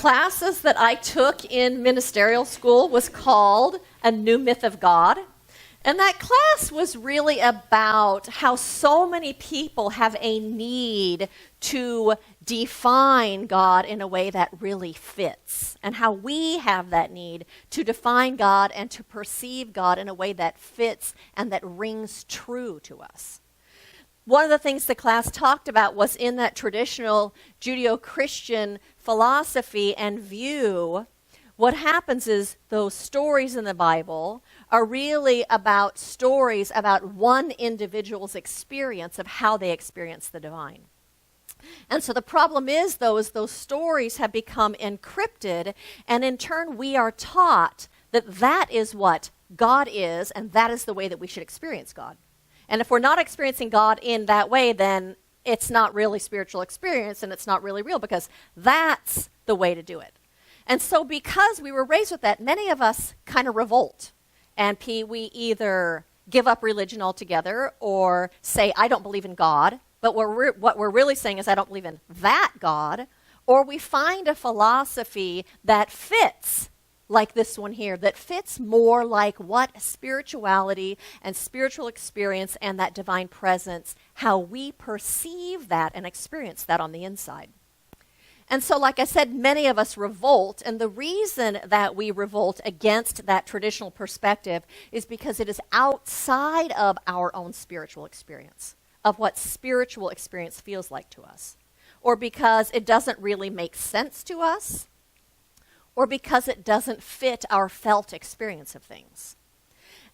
classes that I took in ministerial school was called A New Myth of God. And that class was really about how so many people have a need to define God in a way that really fits, and how we have that need to define God and to perceive God in a way that fits and that rings true to us. One of the things the class talked about was in that traditional Judeo-Christian philosophy and view, what happens is those stories in the Bible are really about stories about one individual's experience of how they experience the divine. And so the problem is, those stories have become encrypted, and in turn we are taught that that is what God is, and that is the way that we should experience God. And if we're not experiencing God in that way, then it's not really spiritual experience, and it's not really real, because that's the way to do it. And so because we were raised with that, many of us kind of revolt. And we either give up religion altogether or say, I don't believe in God. But what we're really saying is, I don't believe in that God. Or we find a philosophy that fits, like this one here, that fits more like what spirituality and spiritual experience and that divine presence, how we perceive that and experience that on the inside. And so, like I said, many of us revolt, and the reason that we revolt against that traditional perspective is because it is outside of our own spiritual experience, of what spiritual experience feels like to us, or because it doesn't really make sense to us, or because it doesn't fit our felt experience of things.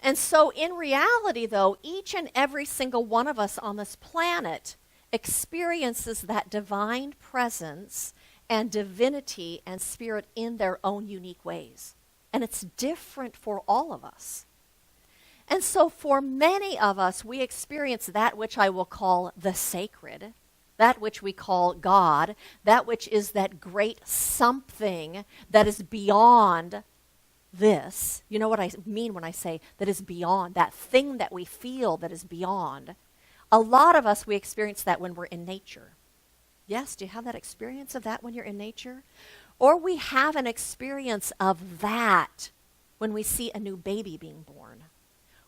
And so in reality, though, each and every single one of us on this planet experiences that divine presence and divinity and spirit in their own unique ways. And it's different for all of us. And so for many of us, we experience that which I will call the sacred, that which we call God, that which is that great something that is beyond this. You know what I mean when I say that is beyond, that thing that we feel that is beyond. A lot of us, we experience that when we're in nature. Yes, do you have that experience of that when you're in nature? Or we have an experience of that when we see a new baby being born.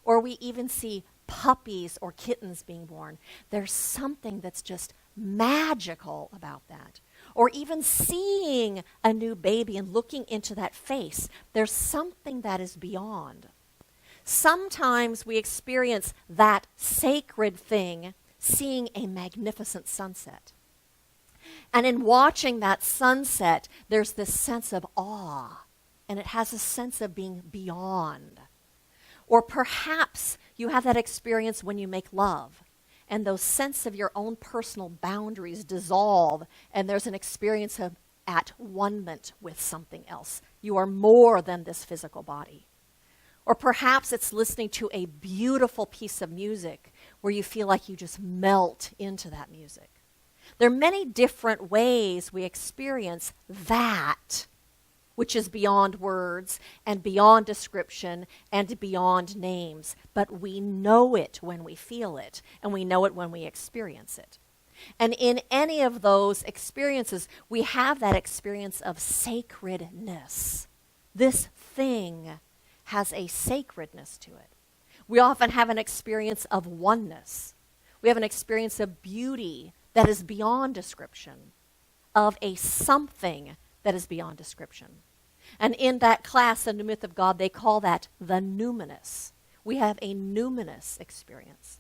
Or we even see puppies or kittens being born. There's something that's just magical about that. Or even seeing a new baby and looking into that face. There's something that is beyond. Sometimes we experience that sacred thing, seeing a magnificent sunset. And in watching that sunset, there's this sense of awe, and it has a sense of being beyond. Or perhaps you have that experience when you make love, and those sense of your own personal boundaries dissolve, and there's an experience of at one-ment with something else. You are more than this physical body. Or perhaps it's listening to a beautiful piece of music where you feel like you just melt into that music. There are many different ways we experience that, which is beyond words and beyond description and beyond names. But we know it when we feel it, and we know it when we experience it. And in any of those experiences, we have that experience of sacredness. This thing has a sacredness to it. We often have an experience of oneness. We have an experience of beauty that is beyond description, of a something that is beyond description. And in that class, in the Myth of God, they call that the numinous. We have a numinous experience.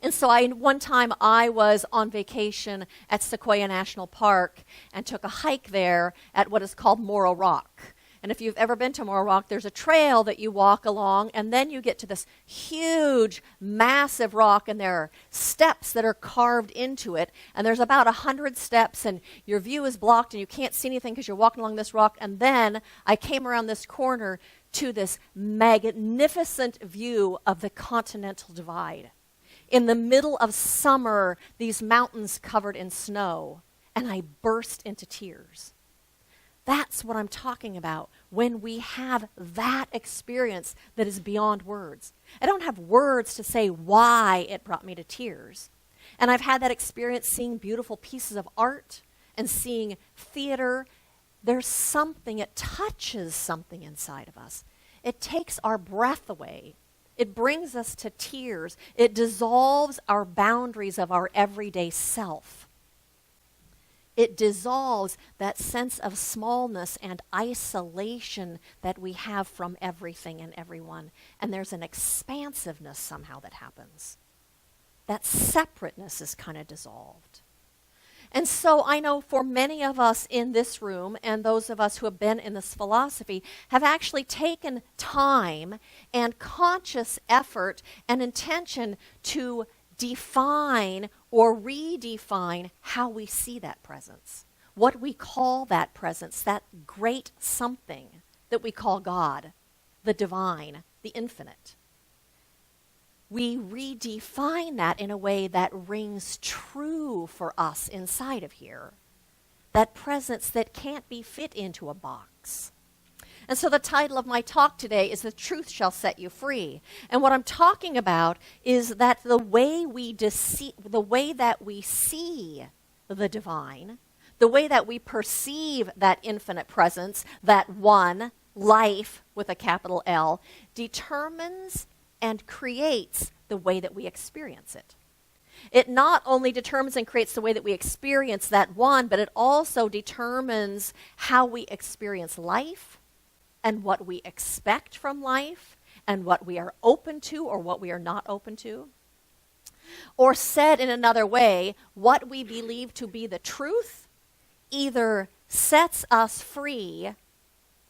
And so one time I was on vacation at Sequoia National Park and took a hike there at what is called Morro Rock. And if you've ever been to Morro Rock, there's a trail that you walk along, and then you get to this huge, massive rock, and there are steps that are carved into it. And there's about 100 steps, and your view is blocked, and you can't see anything because you're walking along this rock. And then I came around this corner to this magnificent view of the Continental Divide. In the middle of summer, these mountains covered in snow, and I burst into tears. That's what I'm talking about when we have that experience that is beyond words. I don't have words to say why it brought me to tears. And I've had that experience seeing beautiful pieces of art and seeing theater there's something, it touches something inside of us. It takes our breath away. It brings us to tears. It dissolves our boundaries of our everyday self. It dissolves that sense of smallness and isolation that we have from everything and everyone. And there's an expansiveness somehow that happens. That separateness is kind of dissolved. And so I know for many of us in this room and those of us who have been in this philosophy have actually taken time and conscious effort and intention to define or redefine how we see that presence, what we call that presence, that great something that we call God, the divine, the infinite. We redefine that in a way that rings true for us inside of here. That presence that can't be fit into a box. And so the title of my talk today is The Truth Shall Set You Free. And what I'm talking about is that the way that we see the divine, the way that we perceive that infinite presence, that one, life with a capital L, determines and creates the way that we experience it. It not only determines and creates the way that we experience that one, but it also determines how we experience life and what we expect from life and what we are open to or what we are not open to. Or said in another way, what we believe to be the truth either sets us free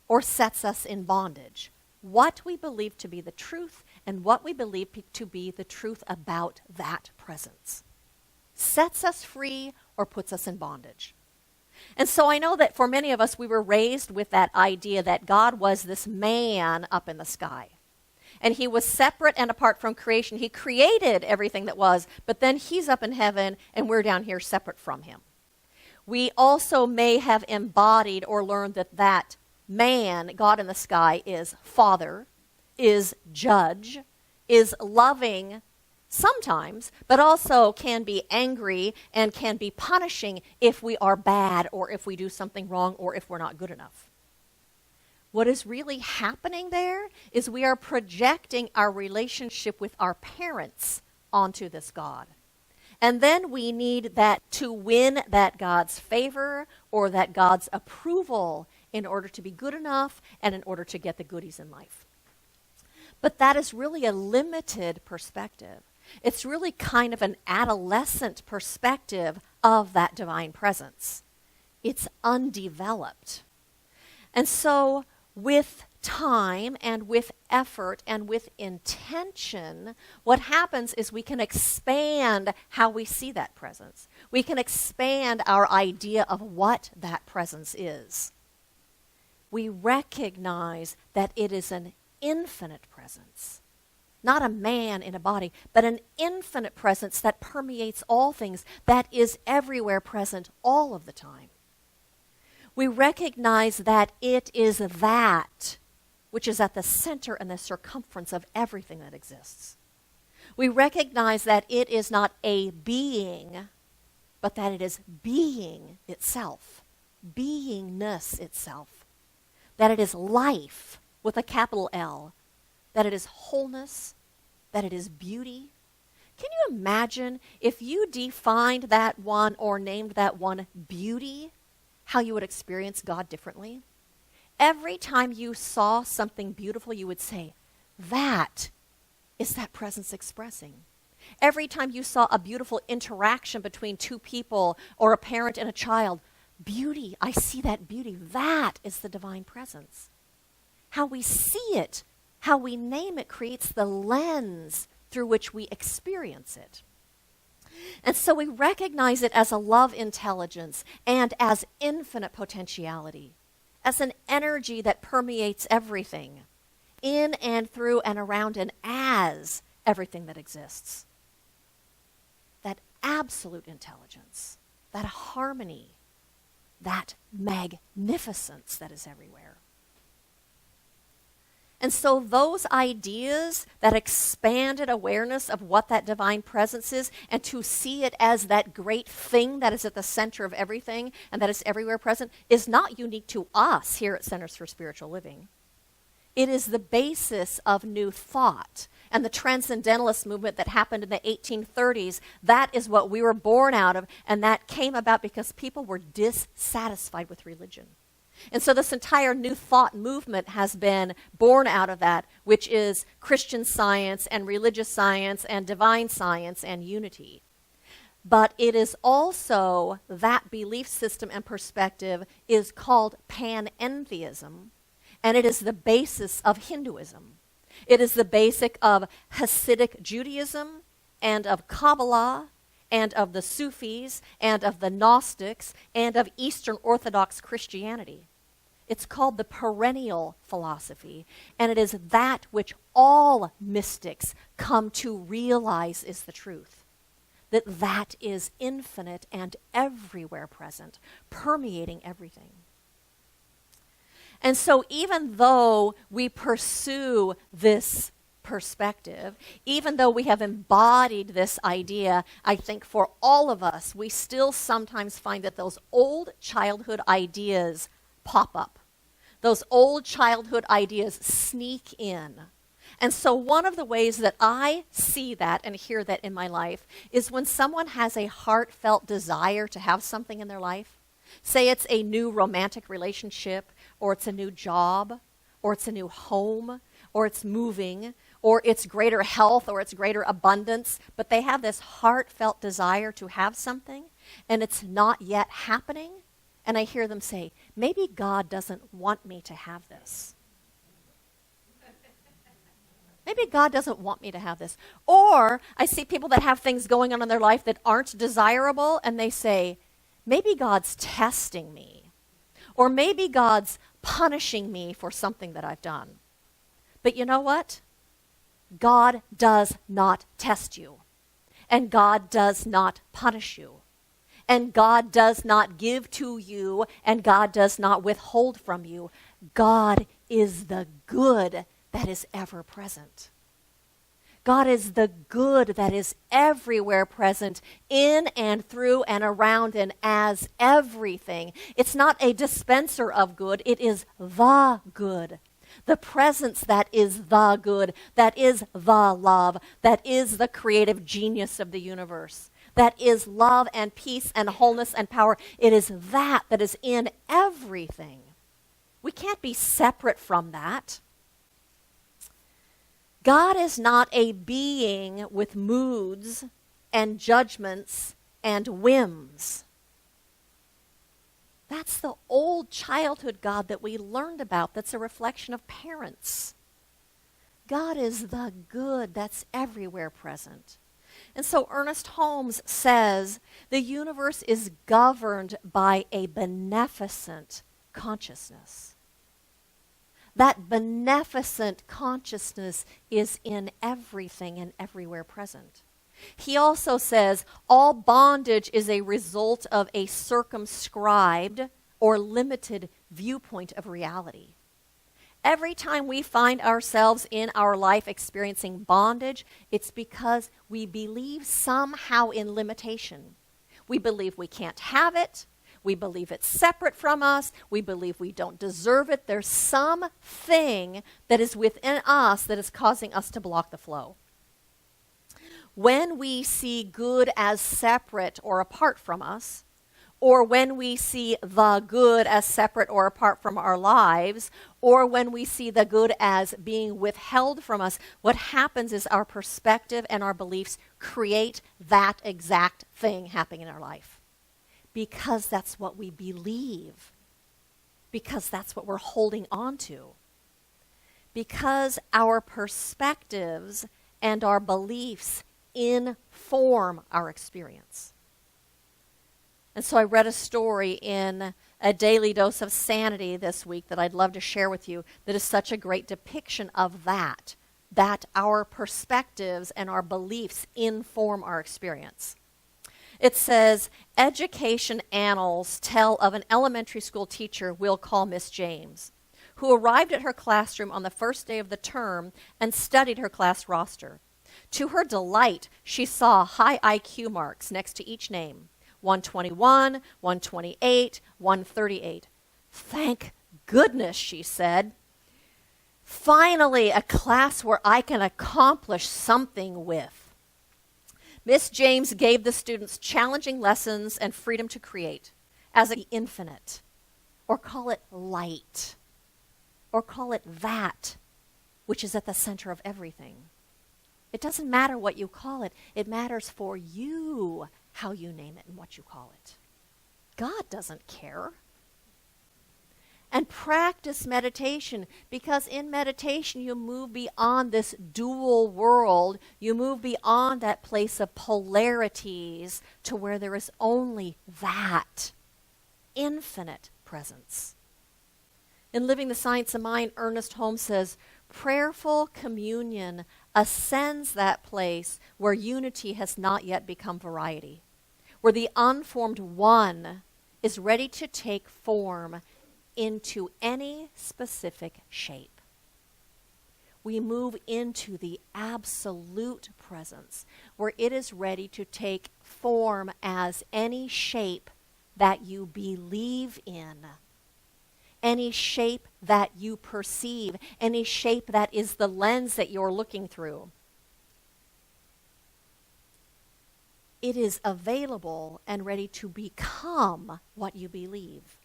or sets us in bondage. What we believe to be the truth and what we believe to be the truth about that presence sets us free or puts us in bondage. And so I know that for many of us, we were raised with that idea that God was this man up in the sky. And he was separate and apart from creation. He created everything that was, but then he's up in heaven and we're down here separate from him. We also may have embodied or learned that man, God in the sky, is father, is judge, is loving sometimes, but also can be angry and can be punishing if we are bad or if we do something wrong or if we're not good enough. What is really happening there is we are projecting our relationship with our parents onto this God. And then we need that to win that God's favor or that God's approval in order to be good enough and in order to get the goodies in life. But that is really a limited perspective. It's really kind of an adolescent perspective of that divine presence. It's undeveloped. And so with time and with effort and with intention, what happens is we can expand how we see that presence. We can expand our idea of what that presence is. We recognize that it is an infinite presence. Not a man in a body, but an infinite presence that permeates all things, that is everywhere present all of the time. We recognize that it is that which is at the center and the circumference of everything that exists. We recognize that it is not a being, but that it is being itself, beingness itself, that it is life with a capital L, that it is wholeness, that it is beauty. Can you imagine if you defined that one or named that one beauty, how you would experience God differently? Every time you saw something beautiful, you would say, that is that presence expressing. Every time you saw a beautiful interaction between two people or a parent and a child, beauty, I see that beauty. That is the divine presence. How we see it, how we name it, creates the lens through which we experience it. And so we recognize it as a love intelligence and as infinite potentiality, as an energy that permeates everything, in and through and around and as everything that exists. That absolute intelligence, that harmony, that magnificence that is everywhere. And so those ideas, that expanded awareness of what that divine presence is, and to see it as that great thing that is at the center of everything and that is everywhere present, is not unique to us here at Centers for Spiritual Living. It is the basis of new thought. And the transcendentalist movement that happened in the 1830s, that is what we were born out of, and that came about because people were dissatisfied with religion. And so this entire new thought movement has been born out of that, which is Christian science and religious science and divine science and unity. But it is also, that belief system and perspective is called panentheism, and it is the basis of Hinduism. It is the basic of Hasidic Judaism and of Kabbalah and of the Sufis and of the Gnostics and of Eastern Orthodox Christianity. It's called the perennial philosophy, and it is that which all mystics come to realize is the truth. That is infinite and everywhere present, permeating everything. And so even though we pursue this perspective, even though we have embodied this idea, I think for all of us, we still sometimes find that those old childhood ideas pop up. Those old childhood ideas sneak in. And so one of the ways that I see that and hear that in my life is when someone has a heartfelt desire to have something in their life. Say it's a new romantic relationship, or it's a new job, or it's a new home, or it's moving, or it's greater health, or it's greater abundance, but they have this heartfelt desire to have something, and it's not yet happening, and I hear them say, maybe God doesn't want me to have this. Maybe God doesn't want me to have this. Or I see people that have things going on in their life that aren't desirable, and they say, maybe God's testing me. Or maybe God's punishing me for something that I've done. But you know what? God does not test you. And God does not punish you. And God does not give to you, and God does not withhold from you. God is the good that is ever present. God is the good that is everywhere present, in and through and around and as everything. It's not a dispenser of good, it is the good. The presence that is the good, that is the love, that is the creative genius of the universe, that is love and peace and wholeness and power. It is that is in everything. We can't be separate from that. God is not a being with moods and judgments and whims. That's the old childhood God that we learned about, that's a reflection of parents. God is the good that's everywhere present. And so Ernest Holmes says the universe is governed by a beneficent consciousness. That beneficent consciousness is in everything and everywhere present. He also says all bondage is a result of a circumscribed or limited viewpoint of reality. Every time we find ourselves in our life experiencing bondage, it's because we believe somehow in limitation. We believe we can't have it. We believe it's separate from us. We believe we don't deserve it. There's something that is within us that is causing us to block the flow. When we see good as separate or apart from us, or when we see the good as separate or apart from our lives, or when we see the good as being withheld from us, what happens is our perspective and our beliefs create that exact thing happening in our life. Because that's what we believe. Because that's what we're holding on to. Because our perspectives and our beliefs inform our experience. And so I read a story in A Daily Dose of Sanity this week that I'd love to share with you that is such a great depiction of that our perspectives and our beliefs inform our experience. It says, education annals tell of an elementary school teacher we'll call Miss James, who arrived at her classroom on the first day of the term and studied her class roster. To her delight, she saw high IQ marks next to each name: 121, 128, 138. Thank goodness, she said. Finally, a class where I can accomplish something with. Miss James gave the students challenging lessons and freedom to create as the infinite, or call it light, or call it that which is at the center of everything. It doesn't matter what you call it. It matters for you how you name it and what you call it. God doesn't care. And practice meditation, because in meditation you move beyond this dual world. You move beyond that place of polarities to where there is only that infinite presence. In Living the Science of Mind, Ernest Holmes says, prayerful communion ascends that place where unity has not yet become variety, where the unformed one is ready to take form into any specific shape. We move into the absolute presence, where it is ready to take form as any shape that you believe in, any shape that you perceive, any shape that is the lens that you're looking through. It is available and ready to become what you believe,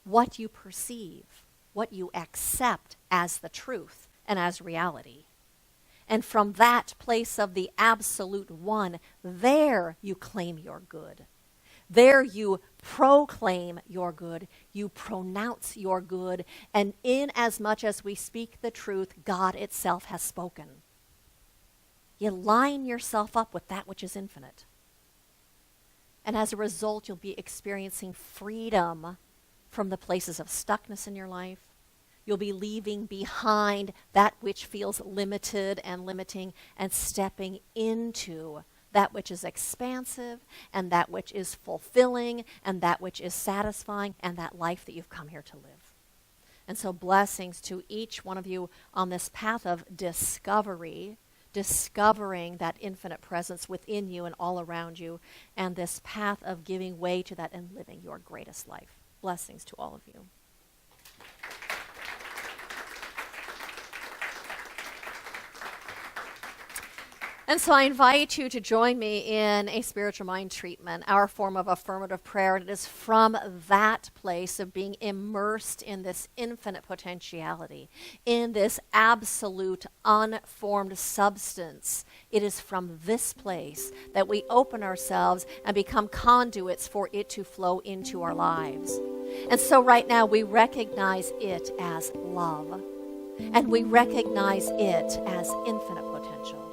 what you perceive, what you accept as the truth and as reality. And from that place of the absolute one, there you claim your good. There you proclaim your good, you pronounce your good, and in as much as we speak the truth, God itself has spoken. You line yourself up with that which is infinite. And as a result, you'll be experiencing freedom from the places of stuckness in your life. You'll be leaving behind that which feels limited and limiting and stepping into that which is expansive and that which is fulfilling and that which is satisfying and that life that you've come here to live. And so blessings to each one of you on this path of discovery, discovering that infinite presence within you and all around you, and this path of giving way to that and living your greatest life. Blessings to all of you. And so I invite you to join me in a spiritual mind treatment, our form of affirmative prayer. And it is from that place of being immersed in this infinite potentiality, in this absolute unformed substance. It is from this place that we open ourselves and become conduits for it to flow into our lives. And so right now we recognize it as love, and we recognize it as infinite potential,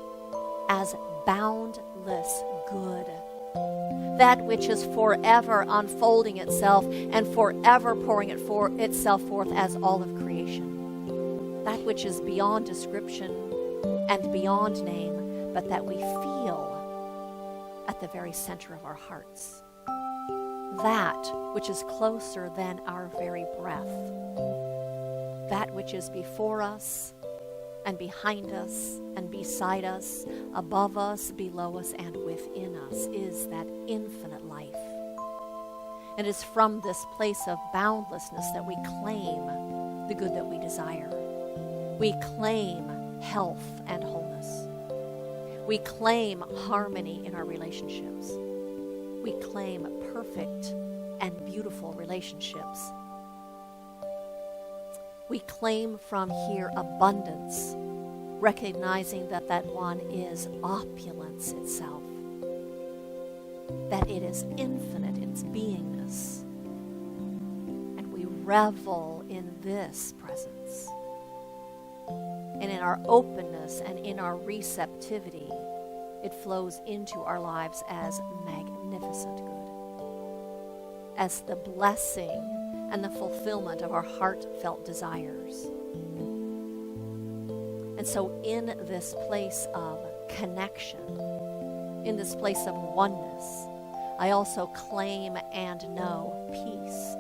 as boundless good, that which is forever unfolding itself and forever pouring itself forth as all of creation, that which is beyond description and beyond name, but that we feel at the very center of our hearts, that which is closer than our very breath, that which is before us and behind us and beside us, above us, below us, and within us is that infinite life. And it's from this place of boundlessness that we claim the good that we desire. We claim health and wholeness. We claim harmony in our relationships. We claim perfect and beautiful relationships. We claim from here abundance, recognizing that that one is opulence itself, that it is infinite in its beingness. And we revel in this presence. And in our openness and in our receptivity, it flows into our lives as magnificent good, as the blessing and the fulfillment of our heartfelt desires. And so in this place of connection, in this place of oneness, I also claim and know peace.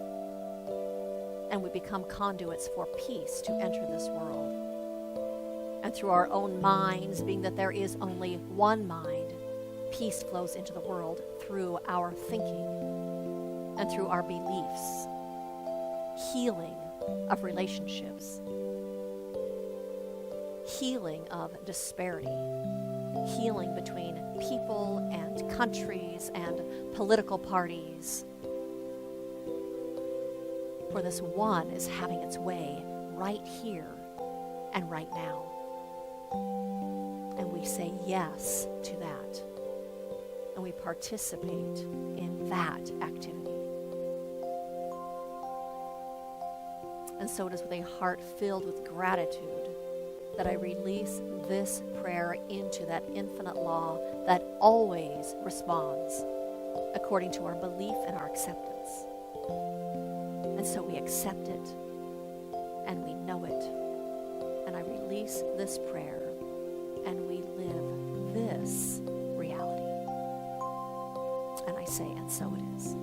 and we become conduits for peace to enter this world. And through our own minds, being that there is only one mind, peace flows into the world through our thinking and through our beliefs. Healing of relationships, healing of disparity, healing between people and countries and political parties. For this one is having its way right here and right now. And we say yes to that. And we participate in that activity. And so it is with a heart filled with gratitude that I release this prayer into that infinite law that always responds according to our belief and our acceptance. And so we accept it and we know it. And I release this prayer and we live this reality. And I say, and so it is.